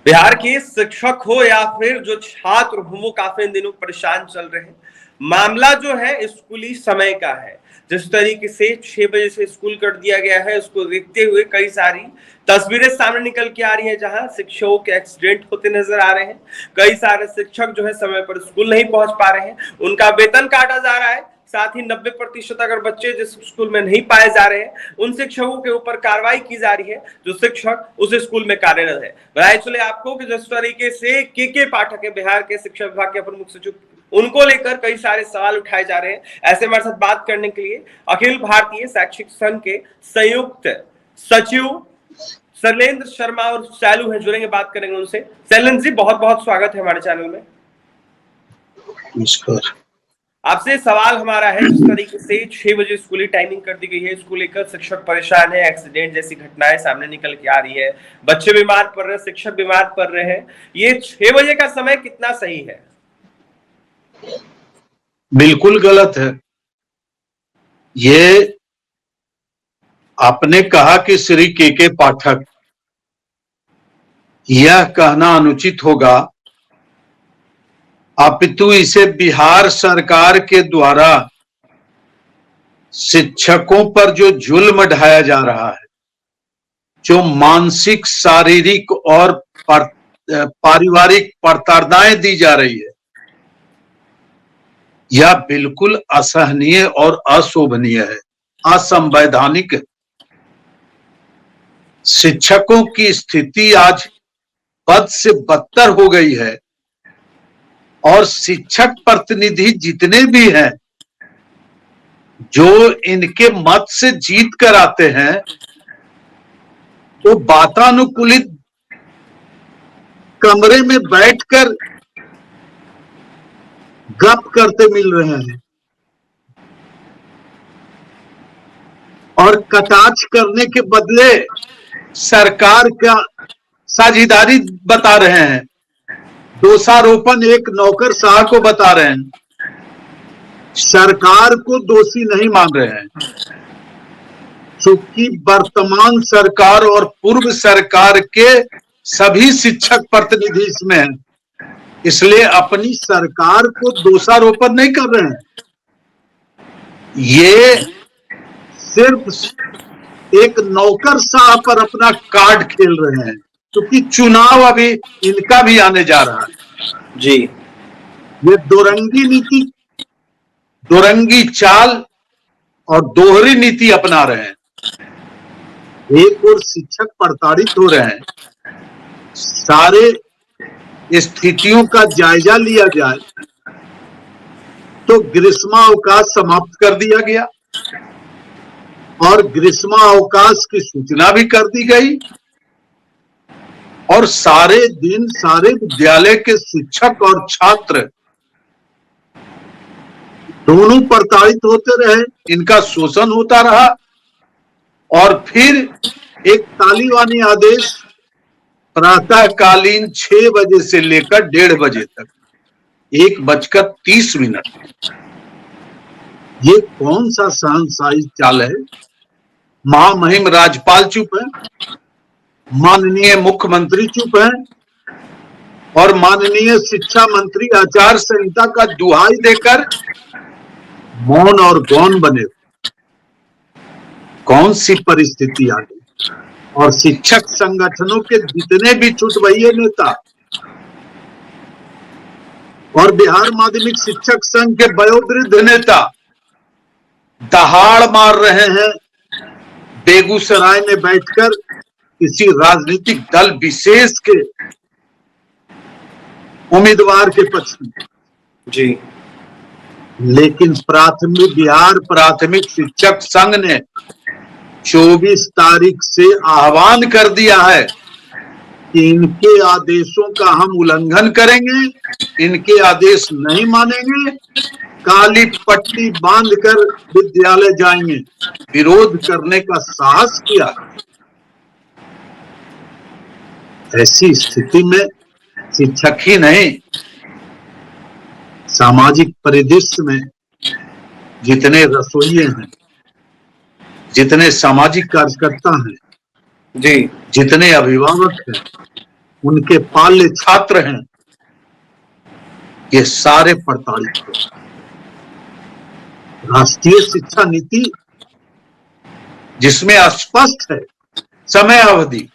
बिहार के शिक्षक हो या फिर जो छात्र हो वो काफी इन दिनों परेशान चल रहे हैं। मामला जो है स्कूली समय का है। जिस तरीके से 6 बजे से स्कूल कर दिया गया है, उसको देखते हुए कई सारी तस्वीरें सामने निकल के आ रही है, जहां शिक्षकों के एक्सीडेंट होते नजर आ रहे हैं। कई सारे शिक्षक जो है समय पर स्कूल नहीं पहुंच पा रहे हैं, उनका वेतन काटा जा रहा है। साथ ही 90% अगर बच्चे जिस स्कूल में नहीं पाए जा रहे हैं, उन शिक्षकों के ऊपर कार्रवाई की जा रही है जो शिक्षक उस स्कूल में कार्यरत है। बताया चले आपको कि जिस तरीके से के पाठक है, बिहार के शिक्षा विभाग के प्रमुख सचिव, उनको लेकर कई सारे सवाल उठाए जा रहे हैं। ऐसे हमारे साथ बात करने के लिए अखिल भारतीय शैक्षिक संघ के संयुक्त सचिव शैलेंद्र शर्मा और सैलू है, जुड़ेंगे, बात करेंगे उनसे। शैलेंद्र जी, बहुत बहुत स्वागत है हमारे चैनल में। नमस्कार। आपसे सवाल हमारा है, जिस तरीके से 6 बजे स्कूली टाइमिंग कर दी गई है, इसको लेकर शिक्षक परेशान है, एक्सीडेंट जैसी घटनाएं सामने निकल के आ रही है, बच्चे बीमार पड़ रहे हैं, शिक्षक बीमार पड़ रहे हैं। ये 6 बजे का समय कितना सही है? बिल्कुल गलत है। ये आपने कहा कि श्री के पाठक, यह कहना अनुचित होगा, अपितु इसे बिहार सरकार के द्वारा शिक्षकों पर जो जुल्म ढाया जा रहा है, जो मानसिक, शारीरिक और पारिवारिक प्रताड़नाएं दी जा रही है, यह बिल्कुल असहनीय और अशोभनीय है, असंवैधानिक है। शिक्षकों की स्थिति आज बद से बदतर हो गई है और शिक्षक प्रतिनिधि जितने भी हैं जो इनके मत से जीत कर आते हैं, वो वातानुकूलित कमरे में बैठकर गप करते मिल रहे हैं और कटाक्ष करने के बदले सरकार का साझेदारी बता रहे हैं, दोषारोपण एक नौकरशाह को बता रहे हैं, सरकार को दोषी नहीं मान रहे हैं। चूंकि वर्तमान सरकार और पूर्व सरकार के सभी शिक्षक प्रतिनिधि इसमें हैं, इसलिए अपनी सरकार को दोषारोपण नहीं कर रहे हैं। ये सिर्फ एक नौकरशाह पर अपना कार्ड खेल रहे हैं, क्योंकि चुनाव अभी इनका भी आने जा रहा है। जी, ये दोरंगी नीति, दोरंगी चाल और दोहरी नीति अपना रहे हैं। एक और शिक्षक प्रताड़ित हो रहे हैं, सारे स्थितियों का जायजा लिया जाए तो ग्रीष्मावकाश समाप्त कर दिया गया और ग्रीष्मावकाश की सूचना भी कर दी गई और सारे दिन सारे विद्यालय के शिक्षक और छात्र दोनों प्रताड़ित होते रहे, इनका शोषण होता रहा और फिर एक तालिबानी आदेश प्रातःकालीन 6 बजे से लेकर 1:30 बजे तक, 1:30 ये कौन सा शहंशाही चाल है? महामहिम राज्यपाल चुप है, माननीय मुख्यमंत्री चुप है और माननीय शिक्षा मंत्री आचार संहिता का दुहाई देकर मौन और गौन बने। कौन सी परिस्थिति आ गई? और शिक्षक संगठनों के जितने भी चुटवैये नेता और बिहार माध्यमिक शिक्षक संघ के वयोवृद्ध नेता दहाड़ मार रहे हैं बेगूसराय में बैठकर किसी राजनीतिक दल विशेष के उम्मीदवार के पक्ष में। जी, लेकिन बिहार प्राथमिक शिक्षक संघ ने 24 तारीख से आह्वान कर दिया है कि इनके आदेशों का हम उल्लंघन करेंगे, इनके आदेश नहीं मानेंगे, काली पट्टी बांधकर विद्यालय जाएंगे। विरोध करने का साहस किया। ऐसी स्थिति में शिक्षक ही नहीं, सामाजिक परिदृश्य में जितने रसोइये हैं, जितने सामाजिक कार्यकर्ता हैं, जी, जितने अभिभावक हैं, उनके पाल्य छात्र हैं, ये सारे प्रताड़ित हुए। राष्ट्रीय शिक्षा नीति जिसमें स्पष्ट है समय अवधि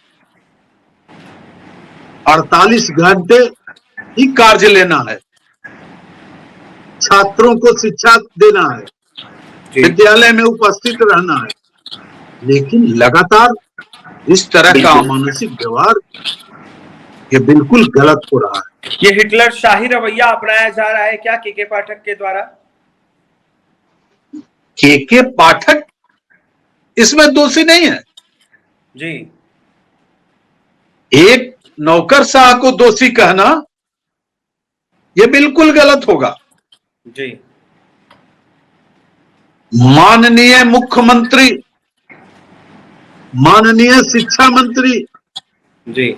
48 घंटे ही कार्य लेना है, छात्रों को शिक्षा देना है, विद्यालय में उपस्थित रहना है, लेकिन लगातार इस तरह का अमानुषिक व्यवहार ये बिल्कुल गलत हो रहा है। ये हिटलर शाही रवैया अपनाया जा रहा है क्या के पाठक के द्वारा? के पाठक इसमें दोषी नहीं है जी। एक नौकरशाह को दोषी कहना यह बिल्कुल गलत होगा। जी। माननीय मुख्यमंत्री, माननीय शिक्षा मंत्री जी,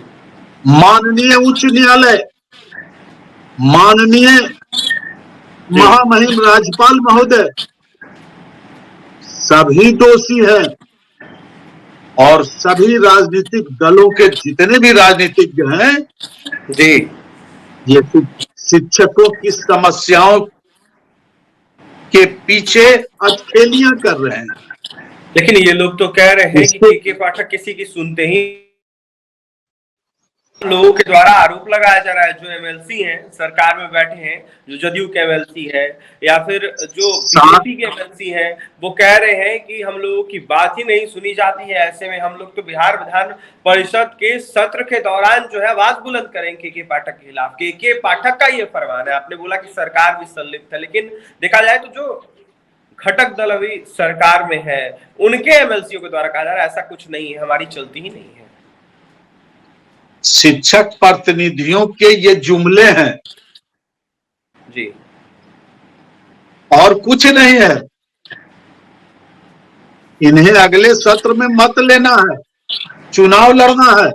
माननीय उच्च न्यायालय, माननीय महामहिम राज्यपाल महोदय सभी दोषी हैं, और सभी राजनीतिक दलों के जितने भी राजनीतिज्ञ हैं जी, ये शिक्षकों की समस्याओं के पीछे अटखेलियां कर रहे हैं। लेकिन ये लोग तो कह रहे हैं कि के पाठक किसी की सुनते ही लोगों के द्वारा आरोप लगाया जा रहा है, जो एमएलसी हैं, सरकार में बैठे हैं, जो जदयू के एमएलसी है या फिर जो बीजेपी के एमएलसी हैं, वो कह रहे हैं कि हम लोगों की बात ही नहीं सुनी जाती है। ऐसे में हम लोग तो बिहार विधान परिषद के सत्र के दौरान जो है आवाज बुलंद करेंगे के पाठक के खिलाफ। के पाठक का ये फरमान है। आपने बोला कि सरकार भी संलिप्त है, लेकिन देखा जाए तो जो घटक दल अभी सरकार में है उनके एमएलसीओ के द्वारा कहा जा रहा है ऐसा कुछ नहीं है, हमारी चलती ही नहीं है। शिक्षक प्रतिनिधियों के ये जुमले हैं जी, और कुछ नहीं है। इन्हें अगले सत्र में मत लेना है, चुनाव लड़ना है।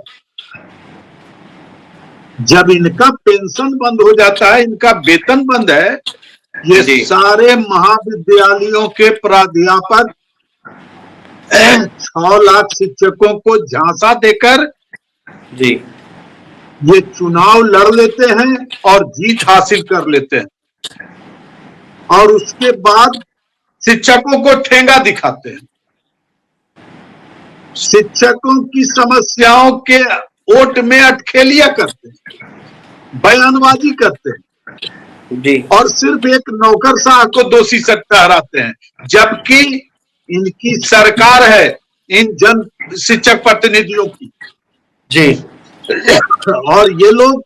जब इनका पेंशन बंद हो जाता है, इनका वेतन बंद है, ये सारे महाविद्यालयों के प्राध्यापक 6 लाख शिक्षकों को झांसा देकर जी, ये चुनाव लड़ लेते हैं और जीत हासिल कर लेते हैं, और उसके बाद शिक्षकों को ठेंगा दिखाते हैं। शिक्षकों की समस्याओं के ओट में अटखेलियां करते हैं, बयानबाजी करते हैं जी, और सिर्फ एक नौकरशाह को दोषी ठहराते हैं, जबकि इनकी सरकार है इन जन शिक्षक प्रतिनिधियों की। जी, और ये लोग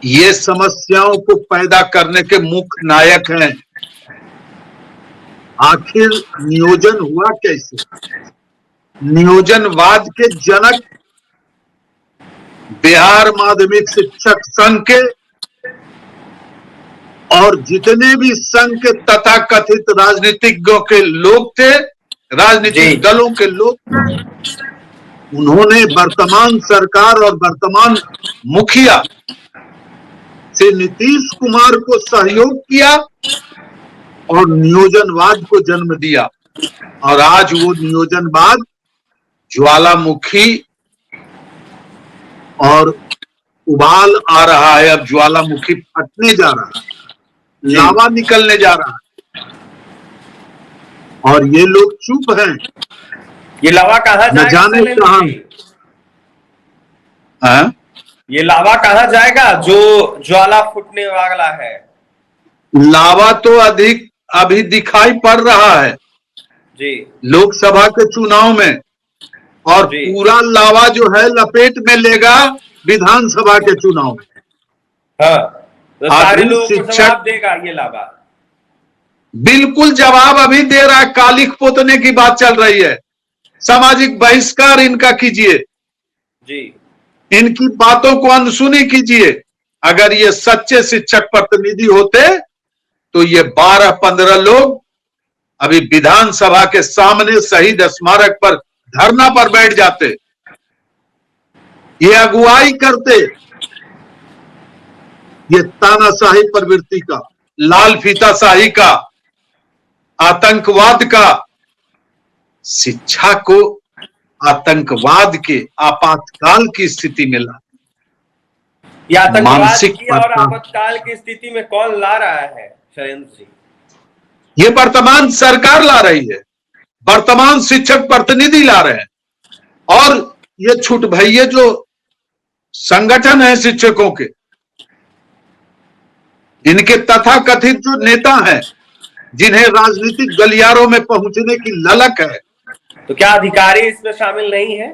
ये समस्याओं को पैदा करने के मुख्य नायक हैं। आखिर नियोजन हुआ कैसे? नियोजनवाद के जनक बिहार माध्यमिक शिक्षक संघ के और जितने भी संघ के तथाकथित राजनीतिज्ञों के लोग थे, राजनीतिक दलों के लोग थे, उन्होंने वर्तमान सरकार और वर्तमान मुखिया से नीतीश कुमार को सहयोग किया और नियोजनवाद को जन्म दिया। और आज वो नियोजनवाद ज्वालामुखी और उबाल आ रहा है। अब ज्वालामुखी फटने जा रहा है, लावा निकलने जा रहा है, और ये लोग चुप हैं। ये लावा कहाँ न जाने कहां, ये लावा कहाँ जाएगा जो ज्वाला फूटने वाला है? लावा तो अधिक अभी दिखाई पड़ रहा है जी, लोकसभा के चुनाव में, और पूरा लावा जो है लपेट में लेगा विधानसभा के चुनाव में। हाँ, तो सारे लोगों को जवाब देगा ये लावा। बिल्कुल जवाब अभी दे रहा है। कालिख पोतने की बात चल रही है, सामाजिक बहिष्कार इनका कीजिए जी, इनकी बातों को अनसुनी कीजिए। अगर ये सच्चे शिक्षक प्रतिनिधि होते तो ये 12-15 लोग अभी विधानसभा के सामने शहीद स्मारक पर धरना पर बैठ जाते, ये अगुवाई करते ये तानाशाही प्रवृत्ति का, लाल फीताशाही का, आतंकवाद का। शिक्षा को आतंकवाद के आपातकाल की स्थिति में ला। ये आतंकवाद मानसिक की और आपातकाल की स्थिति में कौन ला रहा है शैलेंद्र जी? ये वर्तमान सरकार ला रही है, वर्तमान शिक्षक प्रतिनिधि ला रहे हैं, और ये छुट भैये जो संगठन है शिक्षकों के, इनके तथाकथित जो नेता हैं, जिन्हें राजनीतिक गलियारों में पहुंचने की ललक है, तो क्या अधिकारी इसमें शामिल नहीं है?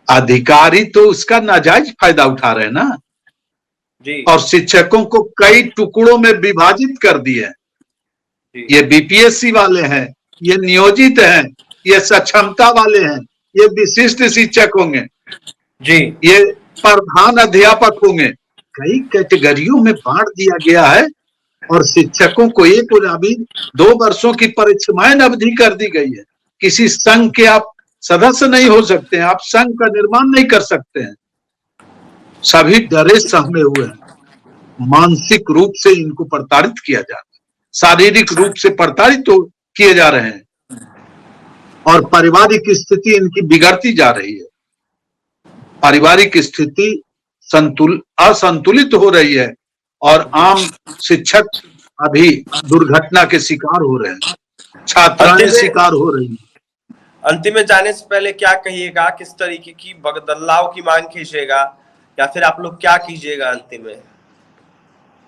अधिकारी तो उसका नाजायज फायदा उठा रहे हैं ना जी। और शिक्षकों को कई टुकड़ों में विभाजित कर दिए। ये बीपीएससी वाले हैं, ये नियोजित हैं, ये सक्षमता वाले हैं, ये विशिष्ट शिक्षक होंगे जी, ये प्रधान अध्यापक होंगे, कई कैटेगरियों में बांट दिया गया है और शिक्षकों को एक और अभी 2 वर्षों की परिसीमाएं अवधि कर दी गई है। किसी संघ के आप सदस्य नहीं हो सकते हैं, आप संघ का निर्माण नहीं कर सकते हैं। सभी डरे सहमे हुए हैं, मानसिक रूप से इनको प्रताड़ित किया जा रहा है, शारीरिक रूप से प्रताड़ित किए जा रहे हैं और पारिवारिक स्थिति इनकी बिगड़ती जा रही है। पारिवारिक स्थिति असंतुलित हो रही है और आम शिक्षक अभी दुर्घटना के शिकार हो रहे हैं, छात्राएं शिकार हो रही हैं। अंतिम में जाने से पहले क्या कहिएगा, किस तरीके की बदलाव की मांग कीजिएगा या फिर आप लोग क्या कीजिएगा अंतिम में?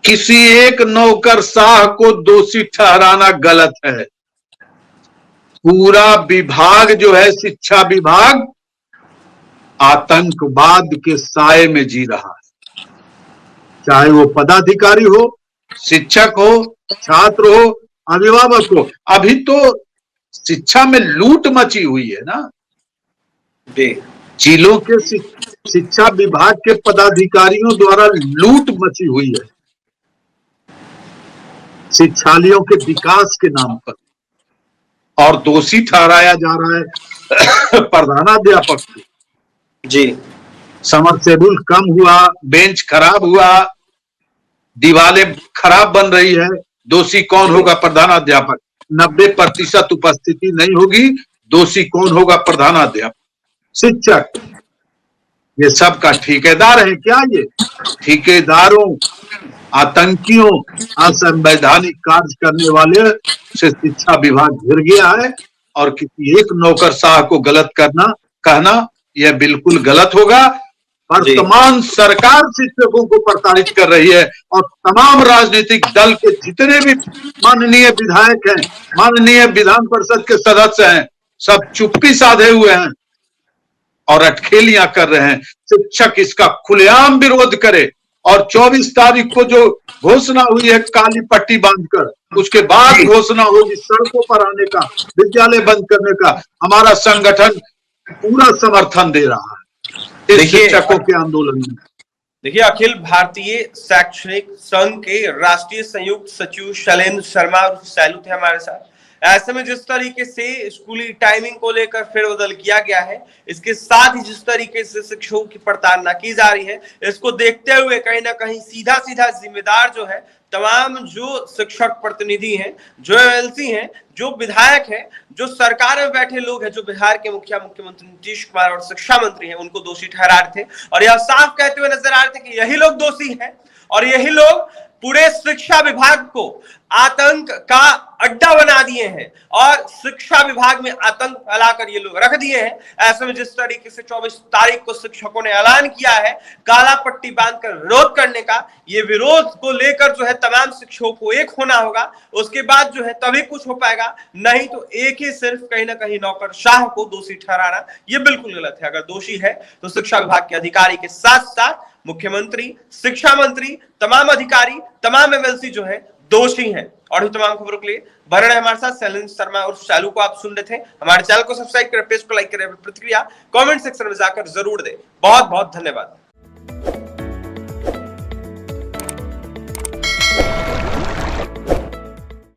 किसी एक नौकरशाह को दोषी ठहराना गलत है। पूरा विभाग जो है, शिक्षा विभाग, आतंकवाद के साए में जी रहा है। चाहे वो पदाधिकारी हो, शिक्षक हो, छात्र हो, अभिभावक हो। अभी तो शिक्षा में लूट मची हुई है ना, जिलों के शिक्षा विभाग के पदाधिकारियों द्वारा लूट मची हुई है शिक्षालयों के विकास के नाम पर, और दोषी ठहराया जा रहा है प्रधानाध्यापक को। जी, समरसेबुल कम हुआ, बेंच खराब हुआ, दीवारें खराब बन रही है, दोषी कौन होगा? प्रधानाध्यापक। 90% उपस्थिति नहीं होगी, दोषी कौन होगा? प्रधानाध्यापक। शिक्षक ये सब का ठेकेदार है क्या? ये ठेकेदारों, आतंकियों, असंवैधानिक कार्य करने वाले से शिक्षा विभाग घिर गया है और किसी एक नौकरशाह को गलत कहना यह बिल्कुल गलत होगा। वर्तमान सरकार शिक्षकों को प्रताड़ित कर रही है और तमाम राजनीतिक दल के जितने भी माननीय विधायक हैं, माननीय विधान परिषद के सदस्य हैं, सब चुप्पी साधे हुए हैं और अटखेलियां कर रहे हैं। शिक्षक इसका खुलेआम विरोध करे और 24 तारीख को जो घोषणा हुई है काली पट्टी बांधकर, उसके बाद घोषणा होगी सड़कों पर आने का, विद्यालय बंद करने का। हमारा संगठन पूरा समर्थन दे रहा है इस शिक्षकों के आंदोलन में। देखिए, अखिल भारतीय शैक्षणिक संघ के राष्ट्रीय संयुक्त सचिव शैलेंद्र शर्मा और सैलू थे हमारे साथ। ऐसे में जिस तरीके से स्कूली टाइमिंग को लेकर फेरबदल किया गया है, इसके साथ ही जिस तरीके से शिक्षकों की प्रताड़ना की जा रही है, इसको देखते हुए कहीं ना कहीं सीधा सीधा जिम्मेदार जो है तमाम जो शिक्षक प्रतिनिधि हैं, जो एमएलसी हैं, जो विधायक हैं, जो सरकार में बैठे लोग हैं, जो बिहार के मुख्यमंत्री नीतीश कुमार और शिक्षा मंत्री हैं, उनको दोषी ठहरा रहे थे और यह साफ कहते हुए नजर आ रहे थे कि यही लोग दोषी हैं और यही लोग पूरे शिक्षा विभाग को आतंक का अड्डा बना दिए हैं और शिक्षा विभाग में आतंक फैलाकर ये लोग रख दिए हैं। ऐसे में जिस तरीके से 24 तारीख को शिक्षकों ने ऐलान किया है काला पट्टी बांधकर विरोध करने का, ये विरोध को लेकर जो है तमाम शिक्षकों को एक होना होगा, उसके बाद जो है तभी कुछ हो पाएगा। नहीं तो एक ही सिर्फ कहीं ना कहीं नौकरशाह को दोषी ठहराना ये बिल्कुल गलत है। अगर दोषी है तो शिक्षा विभाग के अधिकारी के साथ साथ मुख्यमंत्री, शिक्षा मंत्री, तमाम अधिकारी, तमाम एमएलसी जो है दोषी हैं। और भी तमाम खबरों के लिए बने रहे हमारे साथ। शैलेंद्र शर्मा और शैलू को आप सुन रहे थे। हमारे चैनल को सब्सक्राइब करें, पेज को लाइक करें, प्रतिक्रिया कमेंट सेक्शन में जाकर जरूर दें। बहुत बहुत धन्यवाद।